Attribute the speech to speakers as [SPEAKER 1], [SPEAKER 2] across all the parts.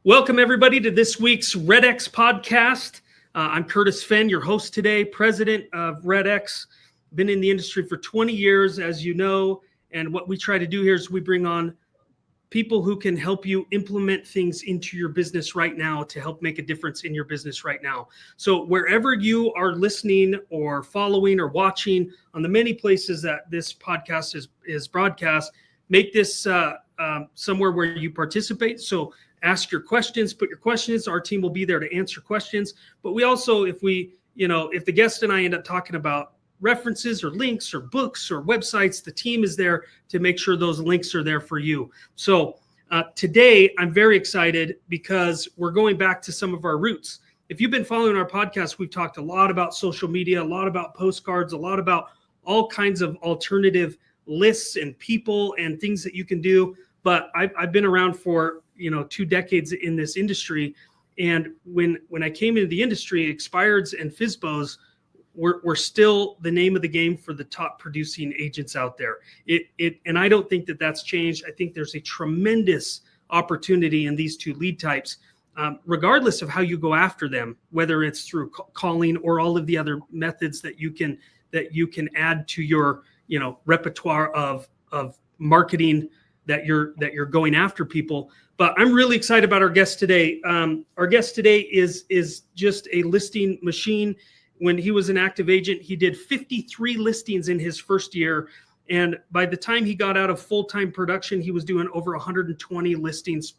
[SPEAKER 1] Welcome, everybody, to this week's REDX Podcast. I'm Curtis Fenn, your host today, president of REDX. Been in the industry for 20 years, as you know, and what we try to do here is we bring on people who can help you implement things into your business right now to help make a difference in your business right now. So wherever you are listening or following or watching on the many places that this podcast is broadcast, make this somewhere where you participate. So ask your questions, put your questions. Our team will be there to answer questions. But we also, if the guest and I end up talking about references or links or books or websites, the team is there to make sure those links are there for you. So today I'm very excited because we're going back to some of our roots. If you've been following our podcast, we've talked a lot about social media, a lot about postcards, a lot about all kinds of alternative lists and people and things that you can do. But I've been around for 2 decades in this industry. And when I came into the industry, Expireds and FSBOs were still the name of the game for the top producing agents out there. And I don't think that that's changed. I think there's a tremendous opportunity in these two lead types, regardless of how you go after them, whether it's through calling or all of the other methods that you can add to your repertoire of marketing that you're going after people. But I'm really excited about our guest today. Our guest today is just a listing machine. When he was an active agent, he did 53 listings in his first year. And by the time he got out of full-time production, he was doing over 120 listings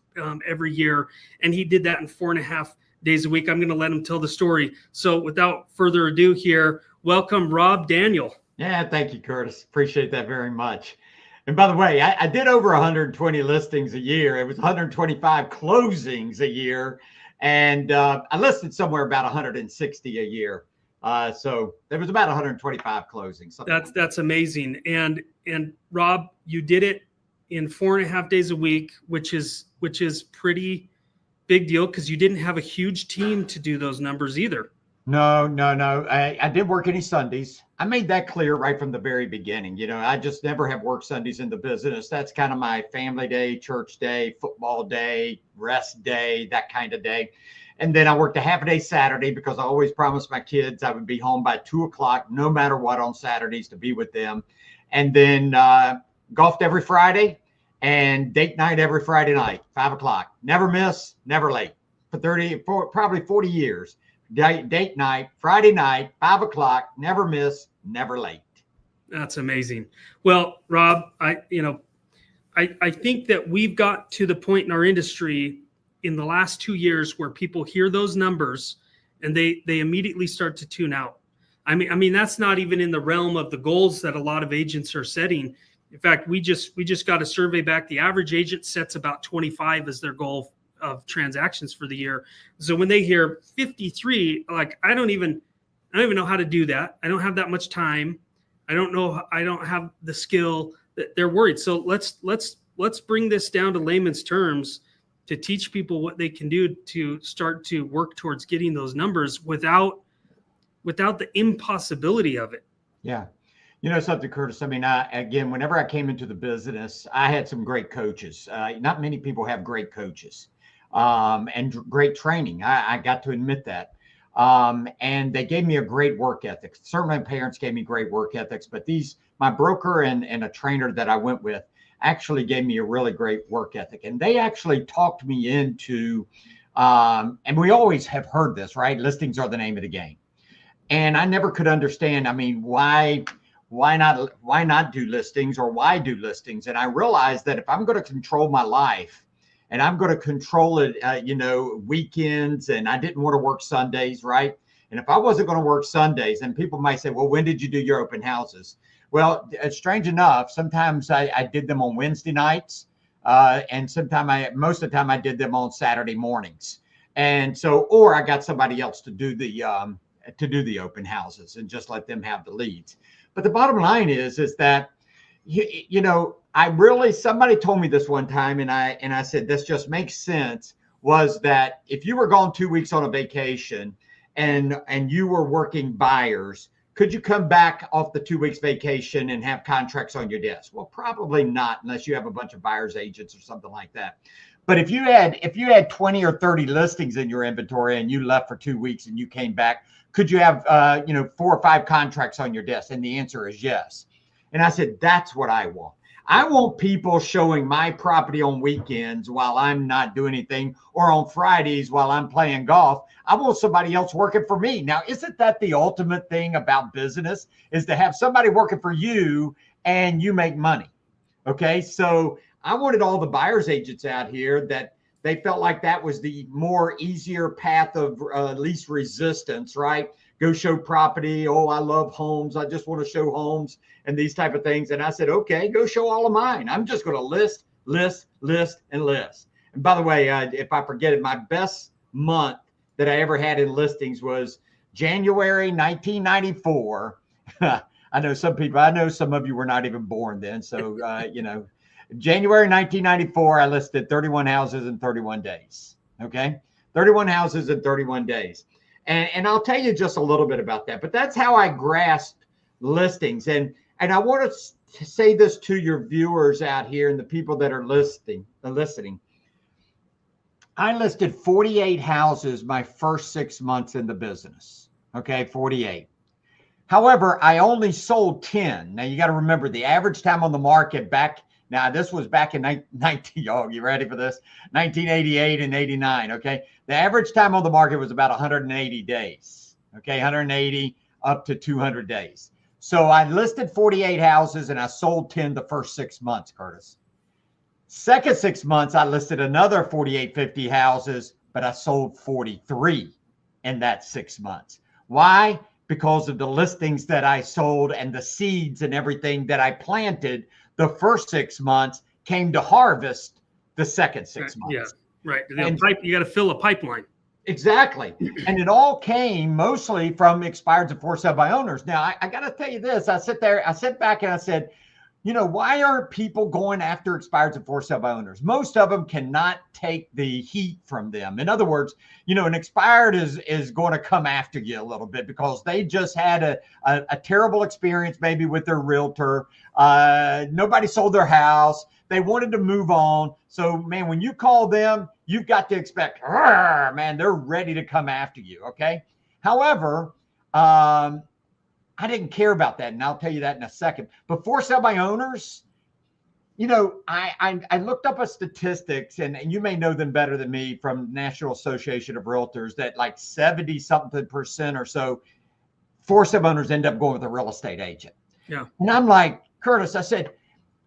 [SPEAKER 1] every year. And he did that in 4.5 days a week. I'm going to let him tell the story. So without further ado here, welcome Rob Daniel.
[SPEAKER 2] Yeah, thank you, Curtis. Appreciate that very much. And by the way, I did over 120 listings a year. It was 125 closings a year. And I listed somewhere about 160 a year. So there was about 125 closings.
[SPEAKER 1] That's amazing. And Rob, you did it in 4.5 days a week, which is pretty big deal because you didn't have a huge team to do those numbers either.
[SPEAKER 2] No. I didn't work any Sundays. I made that clear right from the very beginning. I just never have worked Sundays in the business. That's kind of my family day, church day, football day, rest day, that kind of day. And then I worked a half a day Saturday because I always promised my kids I would be home by 2:00, no matter what, on Saturdays to be with them. And then golfed every Friday and date night every Friday night, 5:00. Never miss, never late for probably 40 years. Date night, Friday night, 5:00, never miss, never late.
[SPEAKER 1] That's amazing. Well, Rob, I think that we've got to the point in our industry in the last 2 years where people hear those numbers and they immediately start to tune out. I mean, that's not even in the realm of the goals that a lot of agents are setting. In fact, we just got a survey back. The average agent sets about 25 as their goal of transactions for the year. So when they hear 53, like, I don't even know how to do that. I don't have that much time. I don't have the skill. That they're worried. So let's bring this down to layman's terms to teach people what they can do to start to work towards getting those numbers without the impossibility of it.
[SPEAKER 2] Yeah. Something, Curtis, again, whenever I came into the business, I had some great coaches. Not many people have great coaches. And great training. I got to admit that. And they gave me a great work ethic. Certainly my parents gave me great work ethics, but my broker and a trainer that I went with actually gave me a really great work ethic. And they actually talked me into, and we always have heard this, right? Listings are the name of the game. And I never could understand, why not do listings, or why do listings? And I realized that if I'm going to control my life, and I'm going to control it, weekends, and I didn't want to work Sundays, right? And if I wasn't going to work Sundays, and people might say, well, when did you do your open houses? Well, strange enough, sometimes I did them on Wednesday nights, and most of the time I did them on Saturday mornings. And so, or I got somebody else to do the open houses and just let them have the leads. But the bottom line is that, somebody told me this one time, and I said, this just makes sense, was that if you were gone 2 weeks on a vacation and you were working buyers, could you come back off the 2 weeks vacation and have contracts on your desk? Well, probably not, unless you have a bunch of buyers agents or something like that. But if you had 20 or 30 listings in your inventory and you left for 2 weeks and you came back, could you have 4 or 5 contracts on your desk? And the answer is yes. And I said, that's what I want. I want people showing my property on weekends while I'm not doing anything, or on Fridays while I'm playing golf. I want somebody else working for me. Now, isn't that the ultimate thing about business, is to have somebody working for you and you make money? Okay, so I wanted all the buyer's agents out here that they felt like that was the more easier path of least resistance, right? Go show property. Oh, I love homes. I just want to show homes and these type of things. And I said, okay, go show all of mine. I'm just going to list. And by the way, if I forget it, my best month that I ever had in listings was January 1994. I know some of you were not even born then. So, January 1994, I listed 31 houses in 31 days. Okay. 31 houses in 31 days. And I'll tell you just a little bit about that, but that's how I grasped listings. And I want to say this to your viewers out here and the people that are listening. I listed 48 houses my first 6 months in the business. Okay. 48. However, I only sold 10. Now you got to remember the average time on the market now this was back in 19, oh, you ready for this? 1988 and 89. Okay. The average time on the market was about 180 days. Okay. 180 up to 200 days. So I listed 48 houses and I sold 10 the first 6 months, Curtis. Second 6 months, I listed another 50 houses, but I sold 43 in that 6 months. Why? Because of the listings that I sold and the seeds and everything that I planted. The first 6 months came to harvest the second 6 months.
[SPEAKER 1] Yeah, right. You got to fill a pipeline.
[SPEAKER 2] Exactly. And it all came mostly from expireds and for sale by owners. Now, I got to tell you this. I sat back and I said, why aren't people going after expireds and for sale by owners? Most of them cannot take the heat from them. In other words, an expired is going to come after you a little bit because they just had a terrible experience maybe with their realtor. Nobody sold their house. They wanted to move on. So, man, when you call them, you've got to expect, man, they're ready to come after you, okay? However, I didn't care about that, and I'll tell you that in a second. But for sale by owners, I looked up a statistics, and you may know them better than me, from National Association of Realtors, that like 70-something% or so for sale owners end up going with a real estate agent. Yeah. And I'm like, Curtis, I said,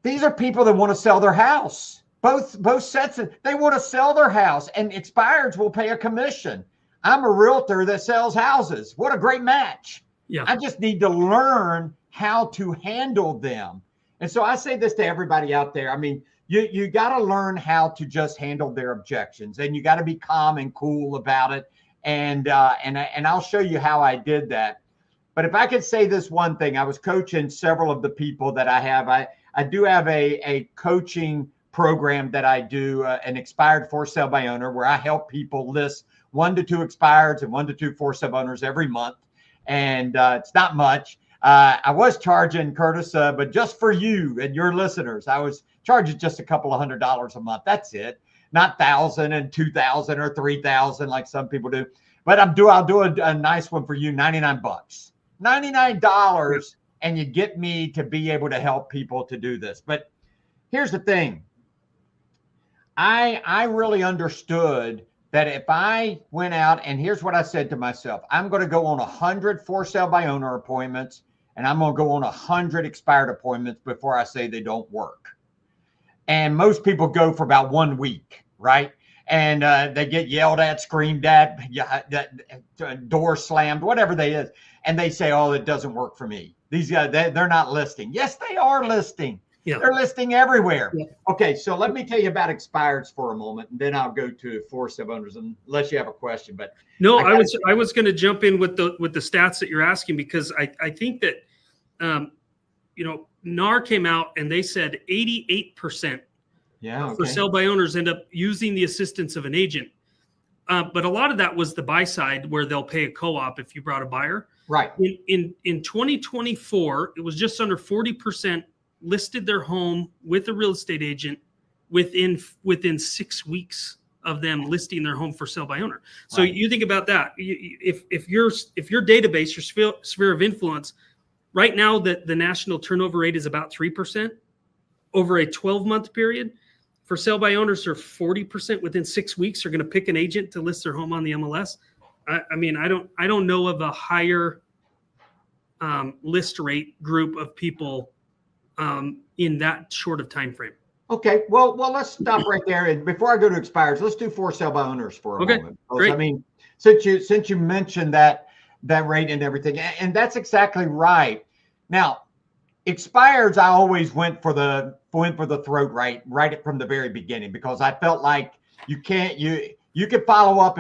[SPEAKER 2] these are people that want to sell their house. Both sets, they want to sell their house, and expireds will pay a commission. I'm a realtor that sells houses. What a great match. Yeah. I just need to learn how to handle them. And so I say this to everybody out there. I mean, you got to learn how to just handle their objections, and you got to be calm and cool about it. And I'll show you how I did that. But if I could say this one thing, I was coaching several of the people that I have. I do have a coaching program that I do, an expired for sale by owner, where I help people list 1 to 2 expireds and 1 to 2 for sale owners every month. And it's not much. I was charging, Curtis, but just for you and your listeners, I was charging just a couple of $100 a month. That's it. Not $1,000 and $2,000 or $3,000 like some people do. But I'll do a nice one for you, $99. $99, and you get me to be able to help people to do this. But here's the thing. I really understood that if I went out, and here's what I said to myself, I'm going to go on 100 for sale by owner appointments, and I'm going to go on 100 expired appointments before I say they don't work. And most people go for about 1 week, right? And they get yelled at, screamed at, door slammed, whatever they is. And they say, oh, it doesn't work for me. These guys, they're not listing. Yes, they are listing. Yeah. They're listing everywhere. Yeah. Okay, so let me tell you about expireds for a moment, and then I'll go to for sale owners, unless you have a question. But
[SPEAKER 1] no, I was going to jump in with the stats that you're asking, because I think that NAR came out and they said 88% for sale by owners end up using the assistance of an agent. But a lot of that was the buy side, where they'll pay a co-op if you brought a buyer.
[SPEAKER 2] Right.
[SPEAKER 1] In 2024, it was just under 40% listed their home with a real estate agent within 6 weeks of them listing their home for sale by owner. So
[SPEAKER 2] Right.
[SPEAKER 1] you think about that. If your database, your sphere of influence, right now the national turnover rate is about 3% over a 12-month period. For sale by owners are 40% within 6 weeks are going to pick an agent to list their home on the MLS. I mean, I don't know of a higher list rate group of people in that short of time frame.
[SPEAKER 2] Okay, well, let's stop right there. And before I go to expireds, let's do for sale by owners for a moment.
[SPEAKER 1] Great.
[SPEAKER 2] I mean, since you mentioned that rate and everything, and that's exactly right. Now, expireds, I always went for the throat right from the very beginning, because I felt like you could follow up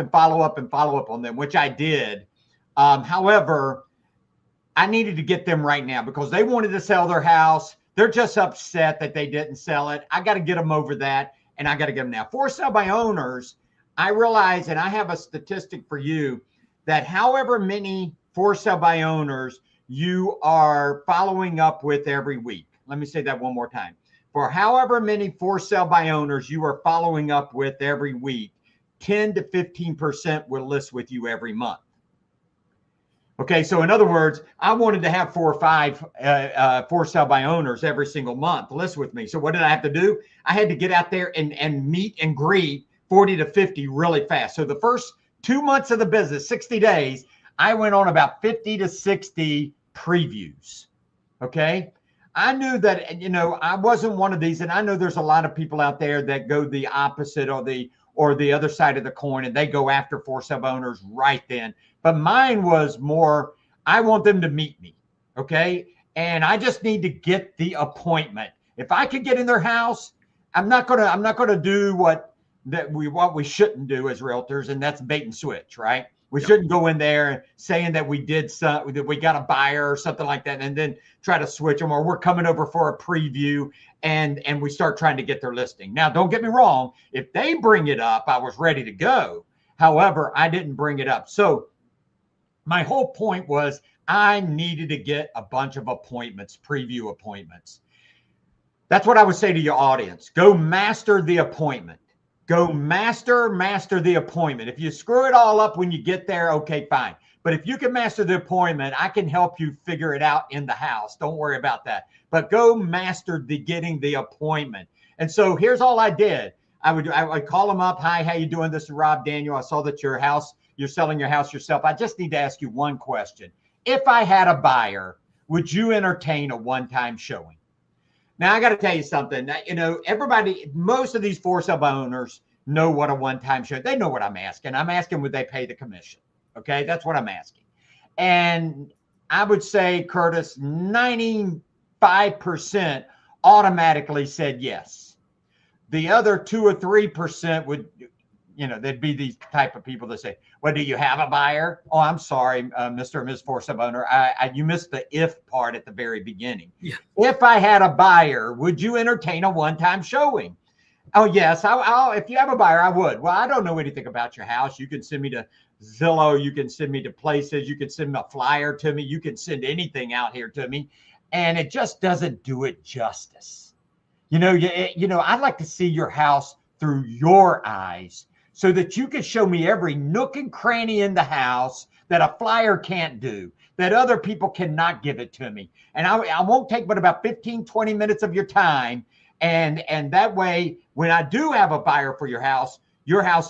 [SPEAKER 2] on them, which I did. However, I needed to get them right now because they wanted to sell their house. They're just upset that they didn't sell it. I got to get them over that, and I got to get them now. For sale by owners, I realize, and I have a statistic for you, that however many for sale by owners you are following up with every week. Let me say that one more time. For however many for sale by owners you are following up with every week, 10 to 15% will list with you every month. Okay, so in other words, I wanted to have 4 or 5 for sale by owners every single month list with me. So what did I have to do? I had to get out there and meet and greet 40 to 50 really fast. So the first 2 months of the business, 60 days, I went on about 50 to 60 previews. Okay, I knew that, I wasn't one of these, and I know there's a lot of people out there that go the opposite or the other side of the coin, and they go after for sale by owners right then. But mine was more, I want them to meet me, okay? And I just need to get the appointment. If I could get in their house, I'm not gonna do what we shouldn't do as realtors, and that's bait and switch, right? We shouldn't go in there saying that we got a buyer or something like that, and then try to switch them, or we're coming over for a preview, and we start trying to get their listing. Now, don't get me wrong. If they bring it up, I was ready to go. However, I didn't bring it up. So my whole point was I needed to get a bunch of appointments, preview appointments. That's what I would say to your audience. Go master the appointment. Go master the appointment. If you screw it all up when you get there, okay, fine. But if you can master the appointment, I can help you figure it out in the house. Don't worry about that. But go master getting the appointment. And so here's all I did. I would call them up. Hi, how you doing? This is Rob Daniel. I saw that you're selling your house yourself. I just need to ask you one question. If I had a buyer, would you entertain a one-time showing? Now, I got to tell you something. Everybody, most of these for sale by owners know what a one-time show. They know what I'm asking. I'm asking, would they pay the commission? Okay, that's what I'm asking. And I would say, Curtis, 95% automatically said yes. The other 2 or 3% would, there'd be these type of people that say, well, do you have a buyer? Oh, I'm sorry, Mr. and Ms. for sale owner. You missed the if part at the very beginning. Yeah. If I had a buyer, would you entertain a one-time showing? Oh, yes. I'll, if you have a buyer, I would. Well, I don't know anything about your house. You can send me to Zillow. You can send me to places. You can send a flyer to me. You can send anything out here to me. And it just doesn't do it justice. I'd like to see your house through your eyes, so that you can show me every nook and cranny in the house that a flyer can't do, that other people cannot give it to me. And I won't take but about 15, 20 minutes of your time. And that way, when I do have a buyer for your house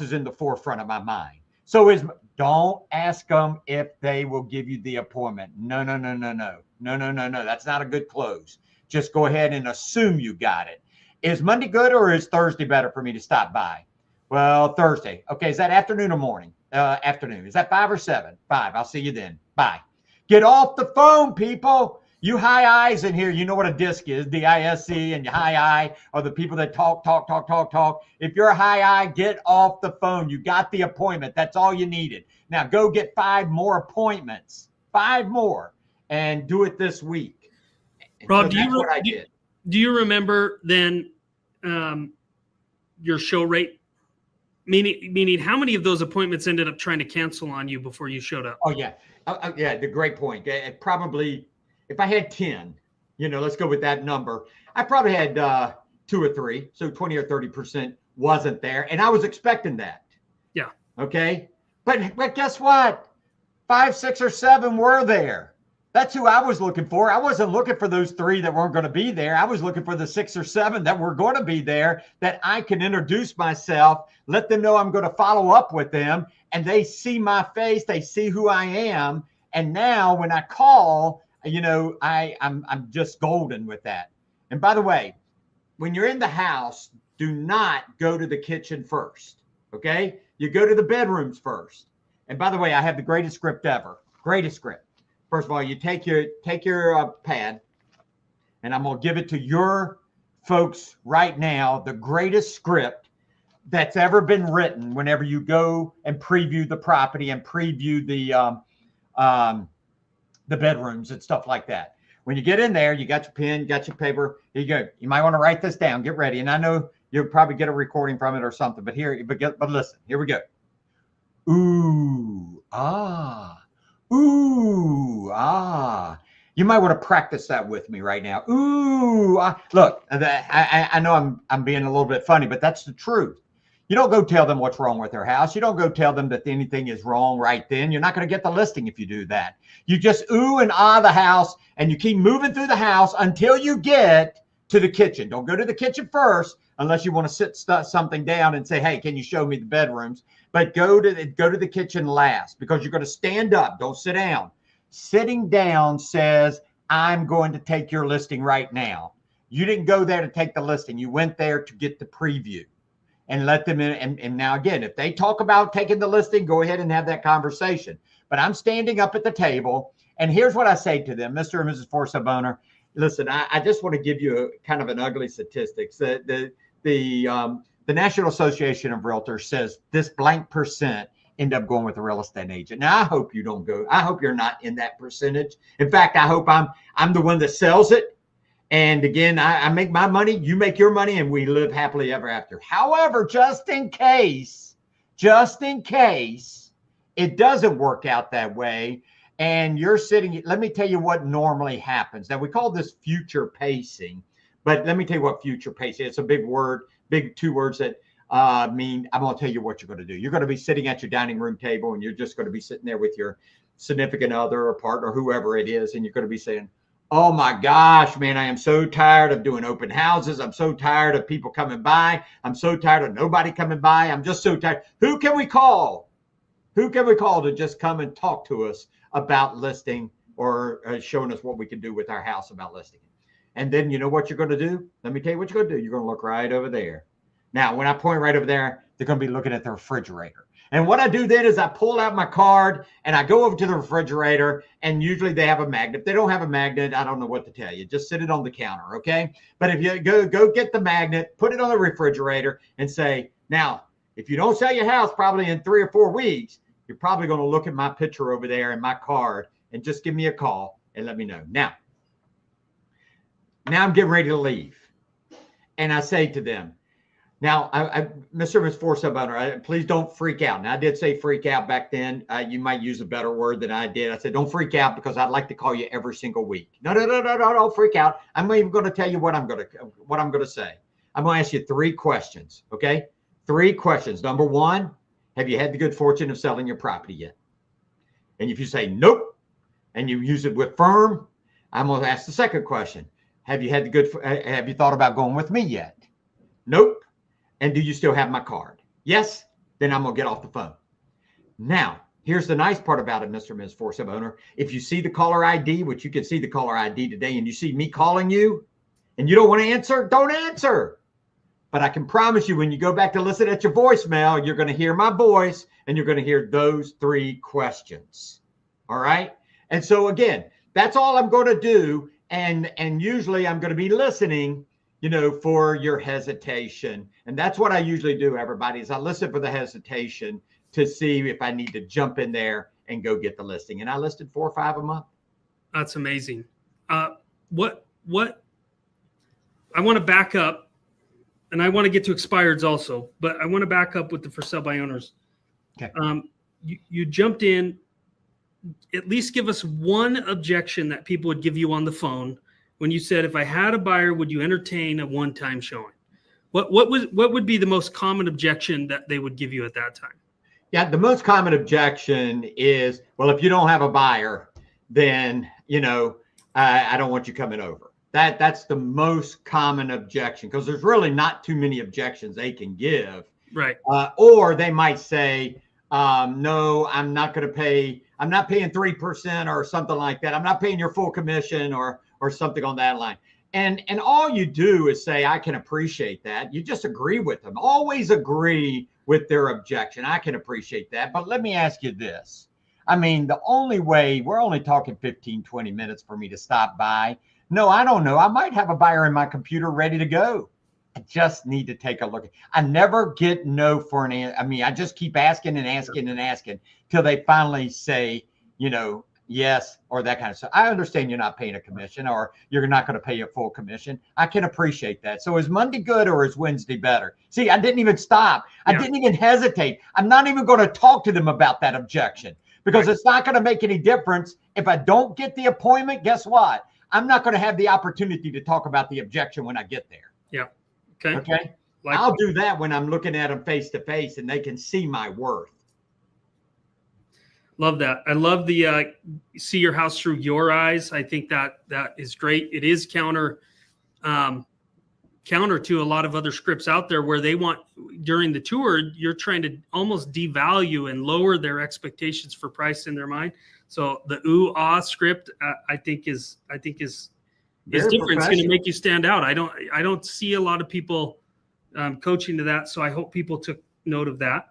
[SPEAKER 2] is in the forefront of my mind. So don't ask them if they will give you the appointment. No. That's not a good close. Just go ahead and assume you got it. Is Monday good, or is Thursday better for me to stop by? Well, Thursday. Okay, is that afternoon or morning? Afternoon. Is that 5 or 7? 5. I'll see you then. Bye. Get off the phone, people. You high eyes in here, you know what a disc is, D-I-S-C, and your high eye are the people that talk. If you're a high eye, get off the phone. You got the appointment. That's all you needed. Now go get 5 more appointments. 5 more. And do it this week. And
[SPEAKER 1] Rob,
[SPEAKER 2] so
[SPEAKER 1] do you remember then your show rate? Meaning how many of those appointments ended up trying to cancel on you before you showed up?
[SPEAKER 2] Oh, yeah. The great point. Probably, if I had 10, let's go with that number. I probably had 2 or 3. So 20 or 30% wasn't there. And I was expecting that.
[SPEAKER 1] Yeah.
[SPEAKER 2] Okay. But guess what? 5, 6, or 7 were there. That's who I was looking for. I wasn't looking for those 3 that weren't going to be there. I was looking for the 6 or 7 that were going to be there, that I can introduce myself, let them know I'm going to follow up with them, and they see my face, they see who I am. And now when I call, I'm just golden with that. And by the way, when you're in the house, do not go to the kitchen first. Okay. You go to the bedrooms first. And by the way, I have the greatest script ever. Greatest script. First of all, you take your pad, and I'm going to give it to your folks right now, the greatest script that's ever been written whenever you go and preview the property and preview the bedrooms and stuff like that. When you get in there, you got your pen, you got your paper. Here you go. You might want to write this down. Get ready. And I know you'll probably get a recording from it or something, but listen, here we go. Ooh, ah. Ooh, ah. You might want to practice that with me right now. Ooh, ah. Look, I know I'm being a little bit funny, but that's the truth. You don't go tell them what's wrong with their house. You don't go tell them that anything is wrong right then. You're not going to get the listing if you do that. You just ooh and ah the house, and you keep moving through the house until you get to the kitchen. Don't go to the kitchen first unless you want to sit something down and say, hey, can you show me the bedrooms? But go to the kitchen last, because you're going to stand up. Don't sit down. Sitting down says, I'm going to take your listing right now. You didn't go there to take the listing. You went there to get the preview and let them in. And now, again, if they talk about taking the listing, go ahead and have that conversation. But I'm standing up at the table, and here's what I say to them, Mr. and Mrs. Forsyth owner. Listen, I just want to give you kind of an ugly statistics. The National Association of Realtors says this blank percent end up going with a real estate agent. Now, I hope you don't go. I hope you're not in that percentage. In fact, I hope I'm the one that sells it. And again, I make my money, you make your money, and we live happily ever after. However, just in case it doesn't work out that way, and you're sitting, let me tell you what normally happens. Now, we call this future pacing, but let me tell you what future pacing is. It's a big word, big 2 words that mean I'm going to tell you what you're going to do. You're going to be sitting at your dining room table, and you're just going to be sitting there with your significant other or partner, whoever it is, and you're going to be saying, oh my gosh, man, I am so tired of doing open houses. I'm so tired of people coming by. I'm so tired of nobody coming by. I'm just so tired. Who can we call? Who can we call to just come and talk to us about listing or showing us what we can do with our house about listing? And then you know what you're going to do? Let me tell you what you're going to do. You're going to look right over there. Now, when I point right over there, they're going to be looking at the refrigerator. And what I do then is I pull out my card and I go over to the refrigerator, and usually they have a magnet. If they don't have a magnet, I don't know what to tell you. Just sit it on the counter, okay? But if you go get the magnet, put it on the refrigerator and say, now, if you don't sell your house probably in 3 or 4 weeks, you're probably going to look at my picture over there and my card and just give me a call and let me know. Now I'm getting ready to leave. And I say to them, now, Mr. and Ms. Forsyth owner, please don't freak out. Now, I did say freak out back then. You might use a better word than I did. I said, don't freak out, because I'd like to call you every single week. No, don't freak out. I'm not even going to tell you what I'm going to say. I'm going to ask you 3 questions, okay? 3 questions. Number 1, have you had the good fortune of selling your property yet? And if you say nope, and you use it with firm, I'm going to ask the second question. Have you thought about going with me yet? Nope. And do you still have my card? Yes. Then I'm going to get off the phone. Now, here's the nice part about it, Mr. and Ms. Forsyth owner. If you see the caller ID, which you can see the caller ID today, and you see me calling you and you don't want to answer, don't answer. But I can promise you, when you go back to listen at your voicemail, you're going to hear my voice and you're going to hear those 3 questions. All right. And so again, that's all I'm going to do. And usually I'm going to be listening, for your hesitation. And that's what I usually do, everybody, is I listen for the hesitation to see if I need to jump in there and go get the listing. And I listed 4 or 5 a month.
[SPEAKER 1] That's amazing. What I want to back up, and I want to get to expireds also, but I want to back up with the for sale by owners.
[SPEAKER 2] Okay.
[SPEAKER 1] You jumped in. At least give us one objection that people would give you on the phone when you said, if I had a buyer, would you entertain a one-time showing? What would be the most common objection that they would give you at that time?
[SPEAKER 2] Yeah, the most common objection is, well, if you don't have a buyer, then, I don't want you coming over. That's the most common objection, because there's really not too many objections they can give.
[SPEAKER 1] Right.
[SPEAKER 2] Or they might say, no, I'm not going to pay. I'm not paying 3% or something like that. I'm not paying your full commission or something on that line. And all you do is say, I can appreciate that. You just agree with them. Always agree with their objection. I can appreciate that. But let me ask you this. I mean, the only way, we're only talking 15, 20 minutes for me to stop by. No, I don't know. I might have a buyer in my computer ready to go. I just need to take a look. I never get no for an answer. I mean, I just keep asking and asking and asking till they finally say, yes, or that kind of stuff. I understand you're not paying a commission, or you're not going to pay a full commission. I can appreciate that. So is Monday good, or is Wednesday better? See, I didn't even stop. I didn't even hesitate. I'm not even going to talk to them about that objection, because it's not going to make any difference. If I don't get the appointment, guess what? I'm not going to have the opportunity to talk about the objection when I get there.
[SPEAKER 1] Yeah.
[SPEAKER 2] Okay. I'll do that when I'm looking at them face to face and they can see my worth.
[SPEAKER 1] Love that. I love the see your house through your eyes. I think that is great. It is counter to a lot of other scripts out there, where they want, during the tour, you're trying to almost devalue and lower their expectations for price in their mind. So the ooh ah script, I think is different. It's going to make you stand out. I don't see a lot of people coaching to that. So I hope people took note of that.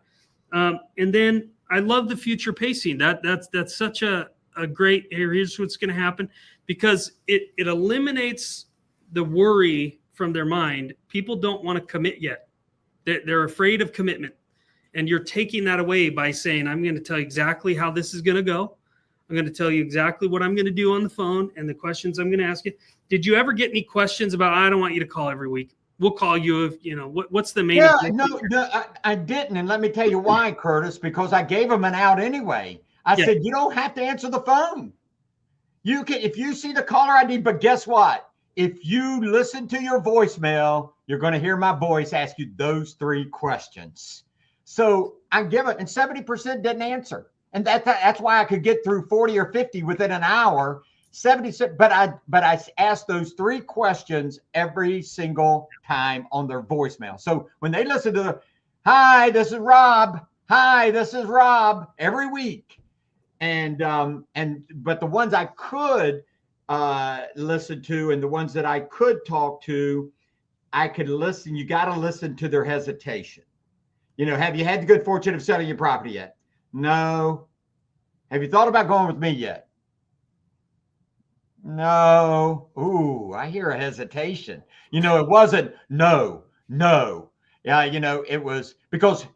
[SPEAKER 1] And then I love the future pacing. That's such a great, here's what's going to happen, because it eliminates the worry from their mind. People don't want to commit yet. They're afraid of commitment. And you're taking that away by saying, I'm going to tell you exactly how this is going to go. I'm going to tell you exactly what I'm going to do on the phone and the questions I'm going to ask you. Did you ever get any questions about, I don't want you to call every week? We'll call you if, what's the main?
[SPEAKER 2] Yeah, no, I didn't. And let me tell you why, Curtis, because I gave them an out anyway. I said, you don't have to answer the phone. You can, if you see the caller ID, but guess what? If you listen to your voicemail, you're going to hear my voice ask you those 3 questions. So I give it, and 70% didn't answer. And that's why I could get through 40 or 50 within an hour. 70, but I asked those 3 questions every single time on their voicemail. So when they listen to the, hi, this is Rob. Hi, this is Rob, every week. But the ones I could listen to, and the ones that I could talk to, I could listen. You got to listen to their hesitation. Have you had the good fortune of selling your property yet? No. Have you thought about going with me yet? No. Ooh, I hear a hesitation. It wasn't no. Yeah, it was because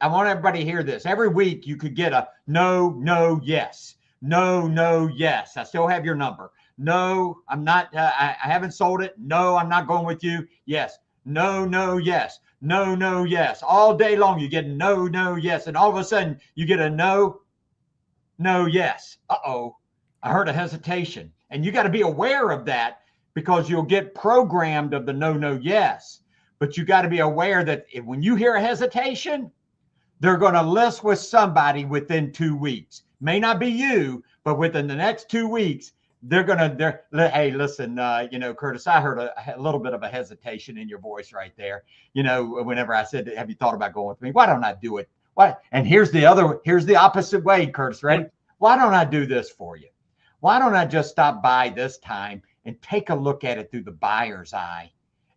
[SPEAKER 2] I want everybody to hear this. Every week you could get a no, yes. No, yes. I still have your number. No, I'm not. I haven't sold it. No, I'm not going with you. Yes. No, yes. No, yes. All day long you get no, yes. And all of a sudden you get a no, yes. Uh-oh. I heard a hesitation. And you got to be aware of that, because you'll get programmed of the no, yes. But you got to be aware that when you hear a hesitation, they're going to list with somebody within 2 weeks. May not be you, but within the next 2 weeks, hey, listen, Curtis, I heard a little bit of a hesitation in your voice right there. Whenever I said, have you thought about going with me? Why don't I do it? Why? And here's the opposite way, Curtis, ready? Why don't I do this for you? Why don't I just stop by this time and take a look at it through the buyer's eye,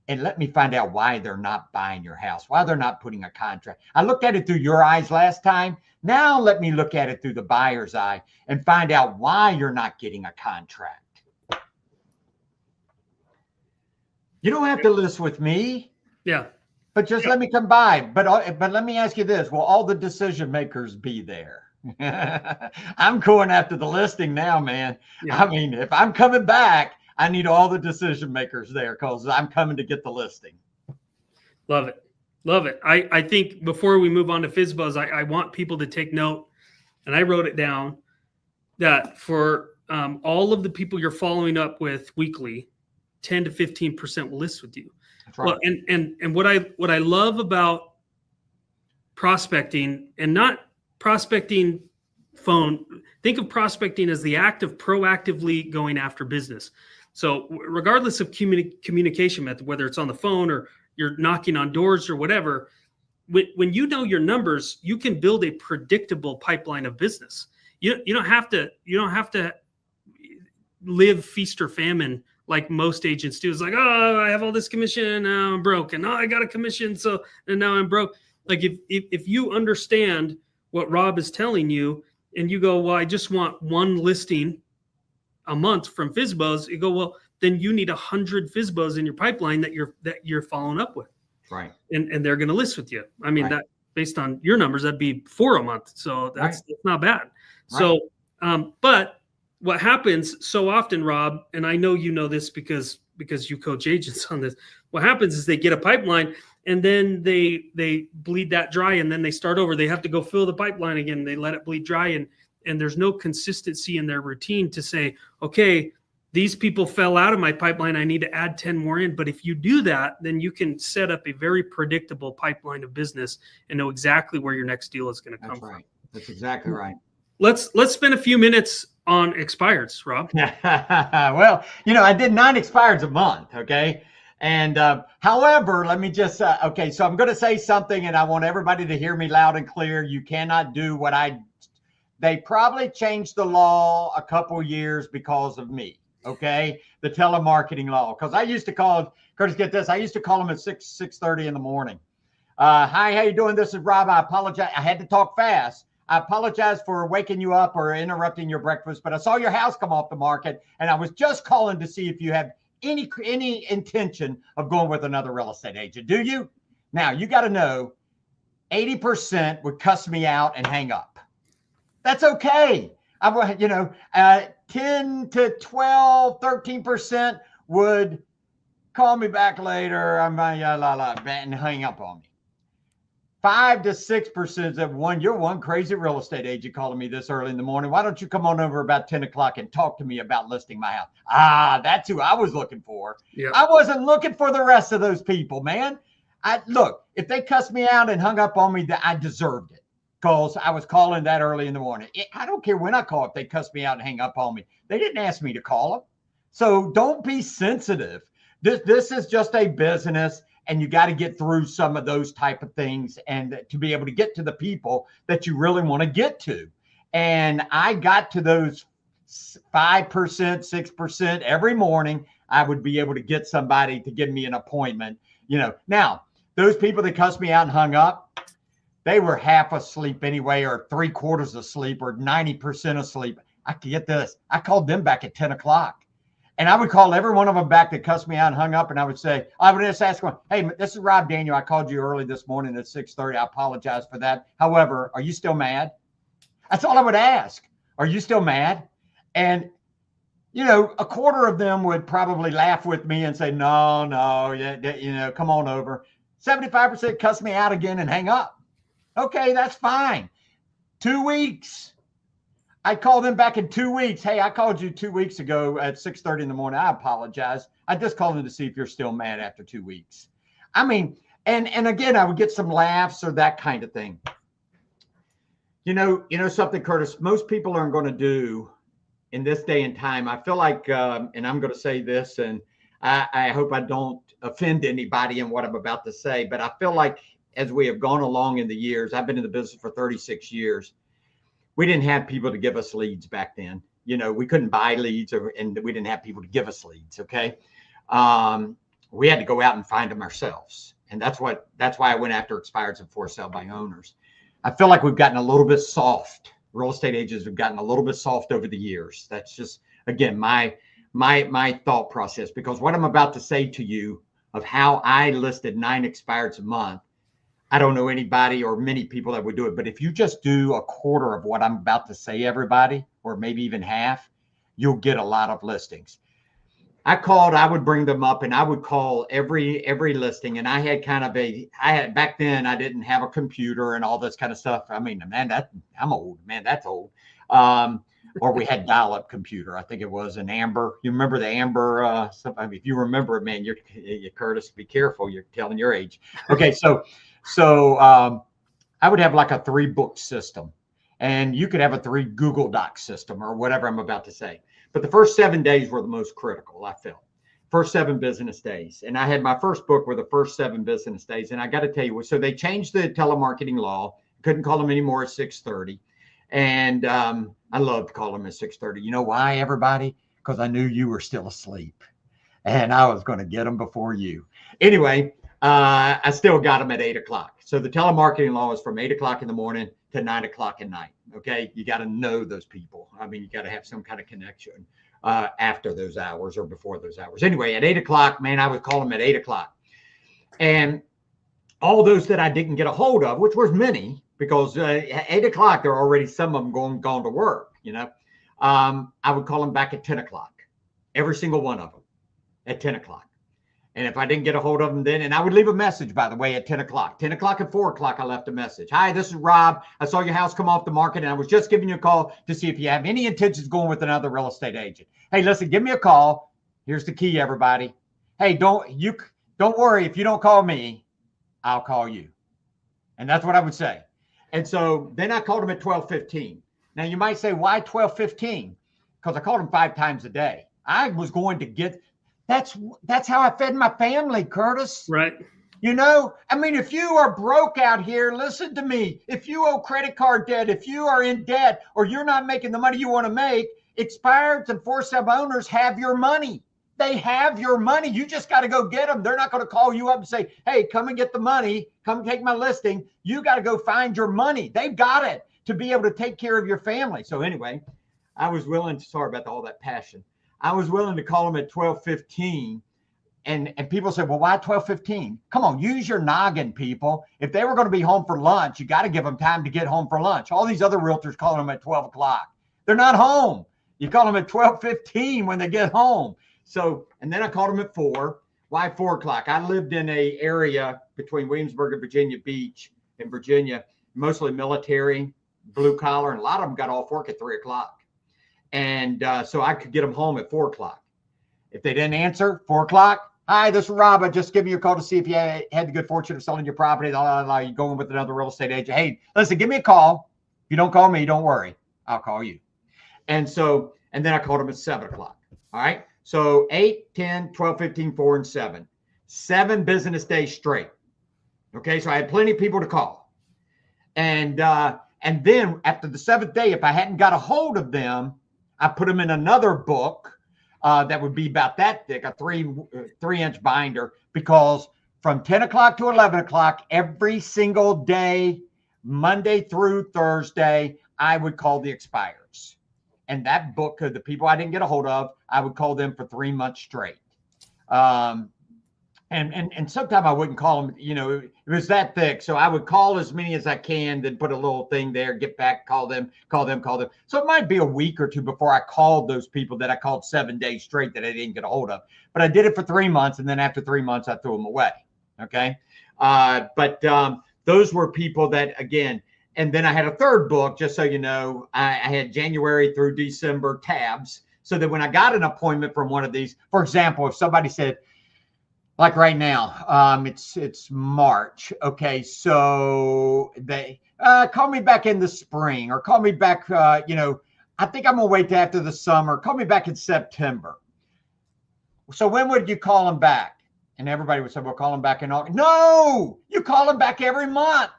[SPEAKER 2] and let me find out why they're not buying your house, why they're not putting a contract. I looked at it through your eyes last time. Now let me look at it through the buyer's eye and find out why you're not getting a contract. You don't have to list with me.
[SPEAKER 1] Yeah.
[SPEAKER 2] But just let me come by. But let me ask you this. Will all the decision makers be there? I'm going after the listing now, man. Yeah. I mean, if I'm coming back, I need all the decision makers there, because I'm coming to get the listing.
[SPEAKER 1] Love it. I think before we move on to FSBOs, I want people to take note, and I wrote it down, that for all of the people you're following up with weekly, 10 to 15% will list with you.
[SPEAKER 2] That's right.
[SPEAKER 1] Well, and what I love about prospecting, and not prospecting phone, think of prospecting as the act of proactively going after business. So regardless of communication method, whether it's on the phone or you're knocking on doors or whatever, when you know your numbers, you can build a predictable pipeline of business. You don't have to live feast or famine like most agents do. It's like, oh, I have all this commission, now I'm broke, and I got a commission, and now I'm broke. Like if you understand what Rob is telling you, and you go, well, I just want one listing a month from FSBOs, you go, well, then you need 100 FSBOs in your pipeline that you're following up with.
[SPEAKER 2] Right.
[SPEAKER 1] And they're going to list with you. I mean,
[SPEAKER 2] right.
[SPEAKER 1] that based on your numbers, that'd be 4 a month. So that's not bad.
[SPEAKER 2] Right.
[SPEAKER 1] So, but what happens so often, Rob, and I know you know this because you coach agents on this, what happens is they get a pipeline and then they bleed that dry, and then they start over. They have to go fill the pipeline again. They let it bleed dry, and there's no consistency in their routine to say, okay, these people fell out of my pipeline, I need to add 10 more in. But if you do that, then you can set up a very predictable pipeline of business and know exactly where your next deal is going to come from.
[SPEAKER 2] That's exactly right.
[SPEAKER 1] Let's spend a few minutes on expireds, Rob.
[SPEAKER 2] Well, I did 9 expireds a month. Okay. And however, let me just, okay, so I'm going to say something, and I want everybody to hear me loud and clear. You cannot do they probably changed the law a couple years because of me. Okay. The telemarketing law. Cause I used to call, Curtis, get this. I used to call them at 6:30 in the morning. Hi, how you doing? This is Rob. I apologize. I had to talk fast. I apologize for waking you up or interrupting your breakfast, but I saw your house come off the market, and I was just calling to see if you have any intention of going with another real estate agent. Do you? Now, you got to know 80% would cuss me out and hang up. That's okay. 10 to 12, 13% would call me back later. And hang up on me. 5 to 6% said, you're one crazy real estate agent calling me this early in the morning. Why don't you come on over about 10 o'clock and talk to me about listing my house? That's who I was looking for. Yep. I wasn't looking for the rest of those people, man. Look, if they cussed me out and hung up on me, I deserved it because I was calling that early in the morning. I don't care when I call if they cuss me out and hang up on me. They didn't ask me to call them. So don't be sensitive. This is just a business. And you got to get through some of those type of things and to be able to get to the people that you really want to get to. And I got to those 5%, 6% every morning. I would be able to get somebody to give me an appointment. Now those people that cussed me out and hung up, they were half asleep anyway, or 3/4 asleep, or 90% asleep. I could get this. I called them back at 10 o'clock. And I would call every one of them back that cussed me out and hung up. And I would just ask them, hey, this is Rob Daniel. I called you early this morning at 6:30. I apologize for that. However, are you still mad? That's all I would ask. Are you still mad? And, 1/4 of them would probably laugh with me and say, no, come on over. 75% cuss me out again and hang up. Okay, that's fine. 2 weeks. I call them back in 2 weeks. Hey, I called you 2 weeks ago at 6:30 in the morning. I apologize. I just called in to see if you're still mad after 2 weeks. I mean, and again, I would get some laughs or that kind of thing. Something, Curtis, most people aren't going to do in this day and time. I feel like, and I'm going to say this, and I hope I don't offend anybody in what I'm about to say, but I feel like as we have gone along in the years, I've been in the business for 36 years. We didn't have people to give us leads back then. We couldn't buy leads and we didn't have people to give us leads. Okay. We had to go out and find them ourselves. And that's why I went after expireds and for sale by owners. I feel like we've gotten a little bit soft. Real estate agents have gotten a little bit soft over the years. That's just, again, my thought process, because what I'm about to say to you of how I listed 9 expireds a month, I don't know anybody or many people that would do it. But if you just do 1/4 of what I'm about to say, everybody, or maybe even half, you'll get a lot of listings. I would bring them up and I would call every listing. And I had back then, I didn't have a computer and all this kind of stuff. I mean, man, I'm old, man, that's old. or we had dial-up computer. I think it was an Amber. You remember the Amber? If you remember it, man, you're Curtis. Be careful. You're telling your age. Okay, so I would have like a 3-book system, and you could have a 3 Google Doc system or whatever I'm about to say. But the first 7 days were the most critical, I felt. First 7 business days. And I had my first book were the first 7 business days. And I got to tell you, so they changed the telemarketing law. Couldn't call them anymore at 6:30. And I loved calling them at 6:30. You know why, everybody? Because I knew you were still asleep. And I was going to get them before you. Anyway, I still got them at 8 o'clock. So the telemarketing law is from 8 o'clock in the morning to 9 o'clock at night. Okay. You got to know those people. I mean, you got to have some kind of connection after those hours or before those hours. Anyway, at 8 o'clock, man, I would call them at 8 o'clock. And all those that I didn't get a hold of, which was many, because at 8 o'clock, there are already some of them gone to work, you know, I would call them back at 10 o'clock, every single one of them at 10 o'clock. And if I didn't get a hold of them then, and I would leave a message, by the way, at 10 o'clock. 10 o'clock and 4 o'clock, I left a message. Hi, this is Rob. I saw your house come off the market, and I was just giving you a call to see if you have any intentions going with another real estate agent. Hey, listen, give me a call. Here's the key, everybody. Hey, don't worry. If you don't call me, I'll call you. And that's what I would say. And so then I called him at 12:15. Now, you might say, why 12:15? Because I called him 5 times a day. I was going to get... That's how I fed my family, Curtis.
[SPEAKER 1] Right.
[SPEAKER 2] You know, I mean, if you are broke out here, listen to me. If you owe credit card debt, if you are in debt, or you're not making the money you want to make, expireds and forced sale owners have your money. They have your money. You just got to go get them. They're not going to call you up and say, hey, come and get the money. Come take my listing. You got to go find your money. They've got it to be able to take care of your family. So anyway, I was willing to, sorry about all that passion. I was willing to call them at 12:15, and people said, well, why 12:15? Come on, use your noggin, people. If they were going to be home for lunch, you got to give them time to get home for lunch. All these other realtors calling them at 12 o'clock. They're not home. You call them at 12:15 when they get home. So, and then I called them at 4. Why 4 o'clock? I lived in a area between Williamsburg and Virginia Beach in Virginia, mostly military, blue collar, and a lot of them got off work at 3 o'clock. And so I could get them home at 4 o'clock. If they didn't answer, 4 o'clock. Hi, this is Rob. I just giving you a call to see if you had the good fortune of selling your property. You're going with another real estate agent. Hey, listen, give me a call. If you don't call me, don't worry. I'll call you. And then I called them at 7 o'clock. All right. So 8, 10, 12, 15, 4, and 7. 7 business days straight. Okay. So I had plenty of people to call. And then after the 7th day, if I hadn't got a hold of them, I put them in another book that would be about that thick, a 3-inch binder, because from 10 o'clock to 11 o'clock, every single day, Monday through Thursday, I would call the expireds. And that book, the people I didn't get a hold of, I would call them for 3 months straight. And sometimes I wouldn't call them, you know, it was that thick. So I would call as many as I can, then put a little thing there, get back, call them. So it might be a week or two before I called those people that I called 7 days straight that I didn't get a hold of. But I did it for 3 months. And then after 3 months, I threw them away. Okay. But those were people that, again, and then I had a third book, just so you know, I had January through December tabs. So that when I got an appointment from one of these, for example, if somebody said, like right now, it's March. Okay, so they call me back in the spring, or call me back. You know, I think I'm gonna wait till after the summer. Call me back in September. So when would you call them back? And everybody would say, "Well, call them back in August." No, you call them back every month.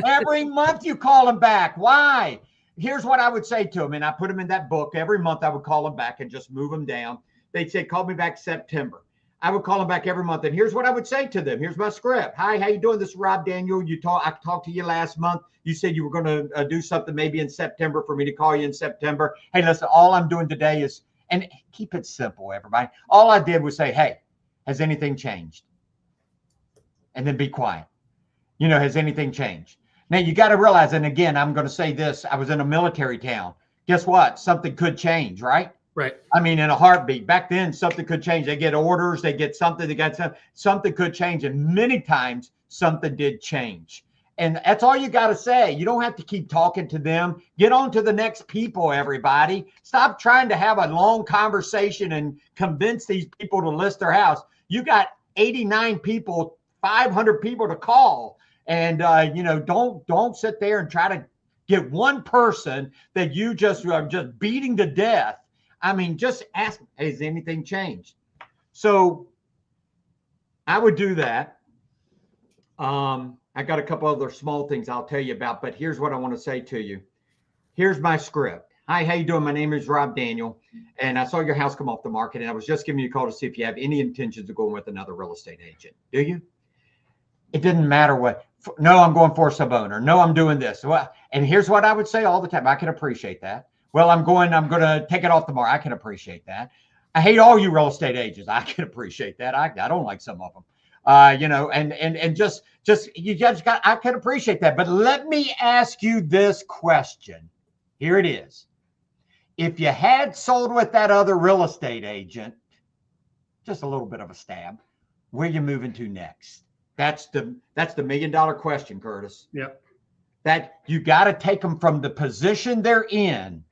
[SPEAKER 2] Every month you call them back. Why? Here's what I would say to them, and I put them in that book. Every month I would call them back and just move them down. They'd say, "Call me back September." I would call them back every month. And here's what I would say to them. Here's my script. Hi, how you doing? This is Rob Daniel. I talked to you last month. You said you were going to do something maybe in September for me to call you in September. Hey, listen, all I'm doing today is, and keep it simple, everybody. All I did was say, hey, has anything changed? And then be quiet. You know, has anything changed? Now, you got to realize, and again, I'm going to say this. I was in a military town. Guess what? Something could change, right?
[SPEAKER 1] Right.
[SPEAKER 2] I mean, in a heartbeat. Back then, something could change. They get orders, they get something, something could change. And many times something did change. And that's all you got to say. You don't have to keep talking to them. Get on to the next people, everybody. Stop trying to have a long conversation and convince these people to list their house. You got 89 people, 500 people to call. And, don't sit there and try to get one person that you just are just beating to death. I mean, just ask, hey, has anything changed? So I would do that. I got a couple other small things I'll tell you about, but here's what I want to say to you. Here's my script. Hi, how you doing? My name is Rob Daniel, and I saw your house come off the market, and I was just giving you a call to see if you have any intentions of going with another real estate agent. Do you? It didn't matter what. No, I'm going for a sub-owner. No, I'm doing this. Well, and here's what I would say all the time. I can appreciate that. Well, I'm going to take it off the market. I can appreciate that. I hate all you real estate agents. I can appreciate that. I don't like some of them. I can appreciate that. But let me ask you this question. Here it is. If you had sold with that other real estate agent, just a little bit of a stab, where you moving to next? That's the $1 million question, Curtis.
[SPEAKER 1] Yep.
[SPEAKER 2] That you got to take them from the position they're in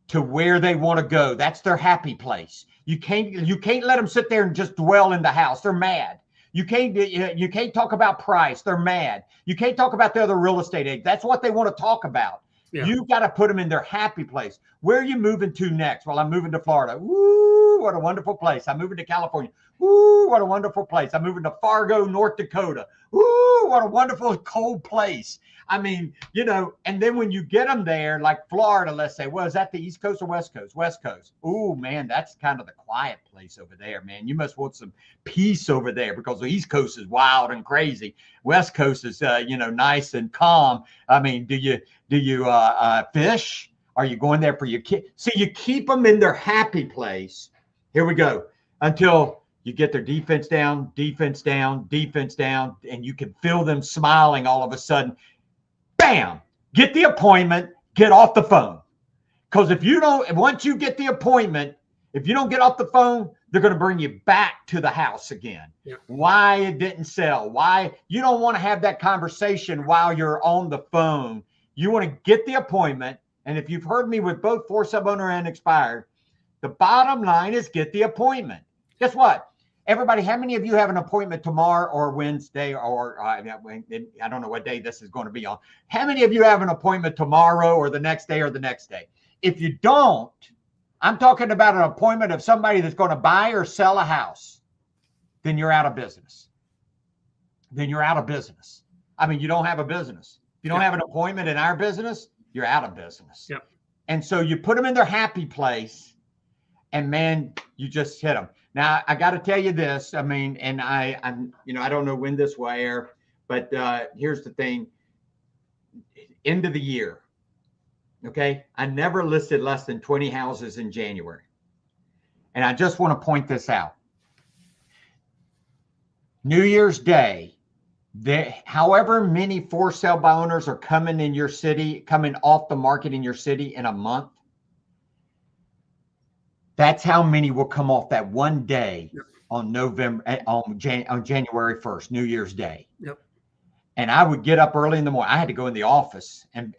[SPEAKER 2] to where they want to go. That's their happy place. You can't let them sit there and just dwell in the house. They're mad. You can't talk about price. They're mad. You can't talk about the other real estate agent. That's what they want to talk about. Yeah. You got to put them in their happy place. Where are you moving to next? Well, I'm moving to Florida. Woo, what a wonderful place. I'm moving to California. Woo, what a wonderful place. I'm moving to Fargo, North Dakota. Woo, what a wonderful cold place. I mean, and then when you get them there, like Florida, let's say, well, is that the East Coast or West Coast? West Coast. Oh, man, that's kind of the quiet place over there, man. You must want some peace over there because the East Coast is wild and crazy. West Coast is, nice and calm. I mean, do you fish? Are you going there for your kid? So you keep them in their happy place. Here we go. Until you get their defense down, and you can feel them smiling all of a sudden. Bam, get the appointment, get off the phone. Because once you get the appointment, if you don't get off the phone, they're going to bring you back to the house again. Yeah. Why it didn't sell, why you don't want to have that conversation while you're on the phone. You want to get the appointment. And if you've heard me with both for sub-owner and expired, the bottom line is get the appointment. Guess what? Everybody, how many of you have an appointment tomorrow or Wednesday or I don't know what day this is going to be on. How many of you have an appointment tomorrow or the next day or the next day? If you don't, I'm talking about an appointment of somebody that's going to buy or sell a house, then you're out of business. I mean, you don't have a business. If you don't have an appointment in our business, you're out of business. Yep. And so you put them in their happy place and man, you just hit them. Now, I got to tell you this. I mean, and I'm I don't know when this will air, but here's the thing. End of the year, okay? I never listed less than 20 houses in January. And I just want to point this out. New Year's Day, however many for sale by owners are coming in your city, coming off the market in your city in a month, that's how many will come off that one day on January 1st, New Year's Day. Yep. And I would get up early in the morning. I had to go in the office and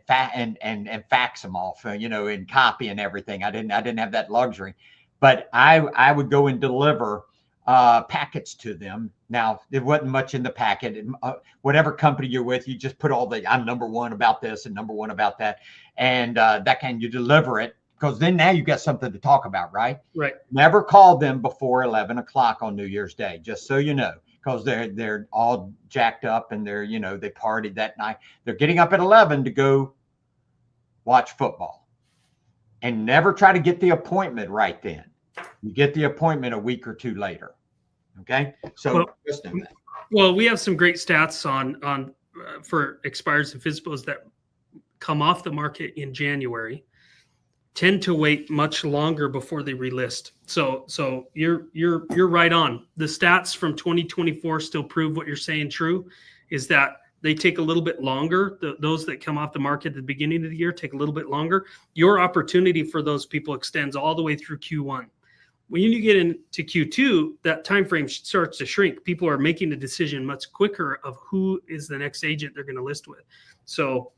[SPEAKER 2] fax them off, and copy and everything. I didn't have that luxury, but I would go and deliver packets to them. Now there wasn't much in the packet. Whatever company you're with, you just put I'm number one about this and number one about that, and you deliver it. Because then now you've got something to talk about, right? Right. Never call them before 11 o'clock on New Year's Day, just so you know, because they're all jacked up and they partied that night. They're getting up at 11 to go watch football. And never try to get the appointment right then. You get the appointment a week or two later. Okay? So just know that.
[SPEAKER 1] Well, we have some great stats on for Expireds FSBOs that come off the market in January. Tend to wait much longer before they relist. So you're right on. The stats from 2024 still prove what you're saying true, is that they take a little bit longer. Those that come off the market at the beginning of the year take a little bit longer. Your opportunity for those people extends all the way through Q1. When you get into Q2, that time frame starts to shrink. People are making a decision much quicker of who is the next agent they're going to list with. So,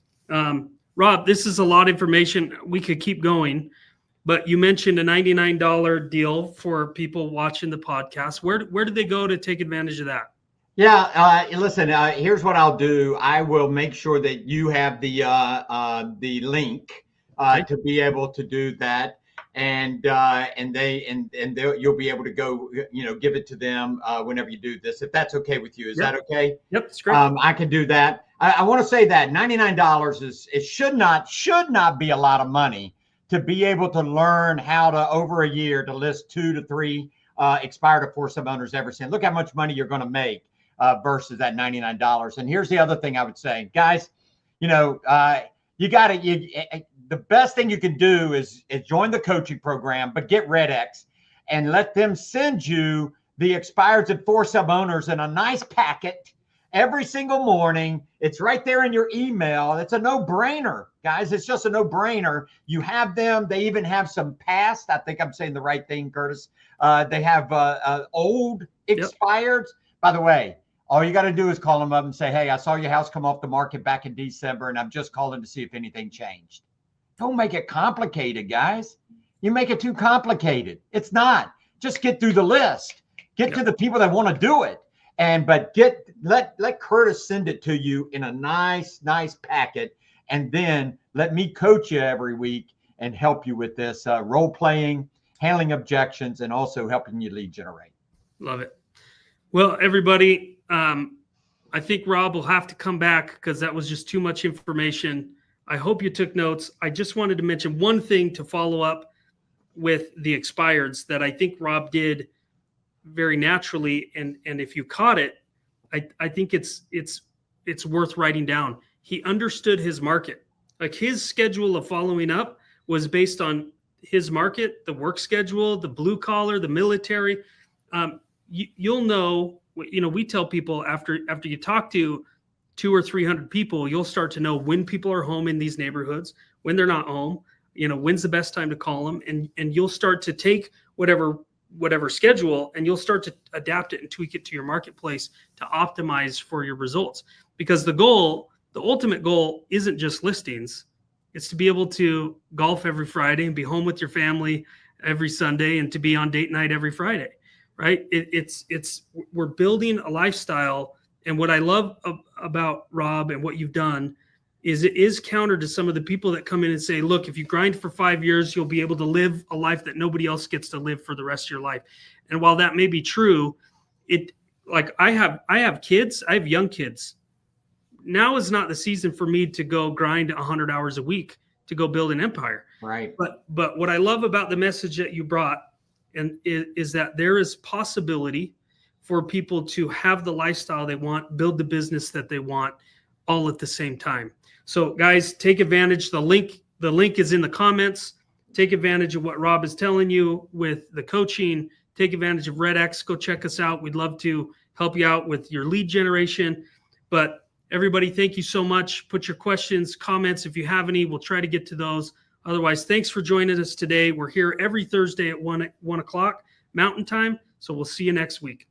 [SPEAKER 1] Rob, this is a lot of information. We could keep going, but you mentioned a $99 deal for people watching the podcast. Where do they go to take advantage of that?
[SPEAKER 2] Yeah, listen, here's what I'll do. I will make sure that you have the link to be able to do that. And you'll be able to go, give it to them whenever you do this, if that's okay with you. Is that okay?
[SPEAKER 1] Yep, it's great.
[SPEAKER 2] I can do that. I want to say that $99 should not be a lot of money to be able to learn how to, over a year, to list 2 to 3 expired or forced owners every single. Look how much money you're going to make versus that $99. And here's the other thing I would say, guys. The best thing you can do is join the coaching program, but get REDX and let them send you the expireds and forced owners in a nice packet every single morning. It's right there in your email. It's a no-brainer, guys. It's just a no-brainer. You have them. They even have some past. I think I'm saying the right thing, Curtis. They have old expireds. Yep. By the way, all you got to do is call them up and say, hey, I saw your house come off the market back in December, and I'm just calling to see if anything changed. Don't make it complicated, guys. You make it too complicated. It's not. Just get through the list. Get to the people that want to do it. But let Curtis send it to you in a nice packet, and then let me coach you every week and help you with this role playing, handling objections, and also helping you lead generate.
[SPEAKER 1] Love it. Well, everybody, I think Rob will have to come back because that was just too much information. I hope you took notes. I just wanted to mention one thing to follow up with the expireds that I think Rob did very naturally. And if you caught it, I think it's worth writing down. He understood his market. Like his schedule of following up was based on his market, the work schedule, the blue collar, the military. You'll know, we tell people after you talk to 200 or 300 people, you'll start to know when people are home in these neighborhoods, when they're not home, when's the best time to call them. And you'll start to take whatever schedule and you'll start to adapt it and tweak it to your marketplace to optimize for your results. Because the ultimate goal isn't just listings. It's to be able to golf every Friday and be home with your family every Sunday and to be on date night every Friday, right? We're building a lifestyle. And what I love about Rob and what you've done is it is counter to some of the people that come in and say, look, if you grind for 5 years, you'll be able to live a life that nobody else gets to live for the rest of your life. And while that may be true, I have kids, I have young kids. Now is not the season for me to go grind 100 hours a week to go build an empire.
[SPEAKER 2] Right.
[SPEAKER 1] But what I love about the message that you brought is that there is possibility for people to have the lifestyle they want, build the business that they want, all at the same time. So guys, take advantage. The link is in the comments. Take advantage of what Rob is telling you with the coaching. Take advantage of REDX. Go check us out. We'd love to help you out with your lead generation. But everybody, thank you so much. Put your questions, comments, if you have any, we'll try to get to those. Otherwise, thanks for joining us today. We're here every Thursday at 1 o'clock Mountain Time. So we'll see you next week.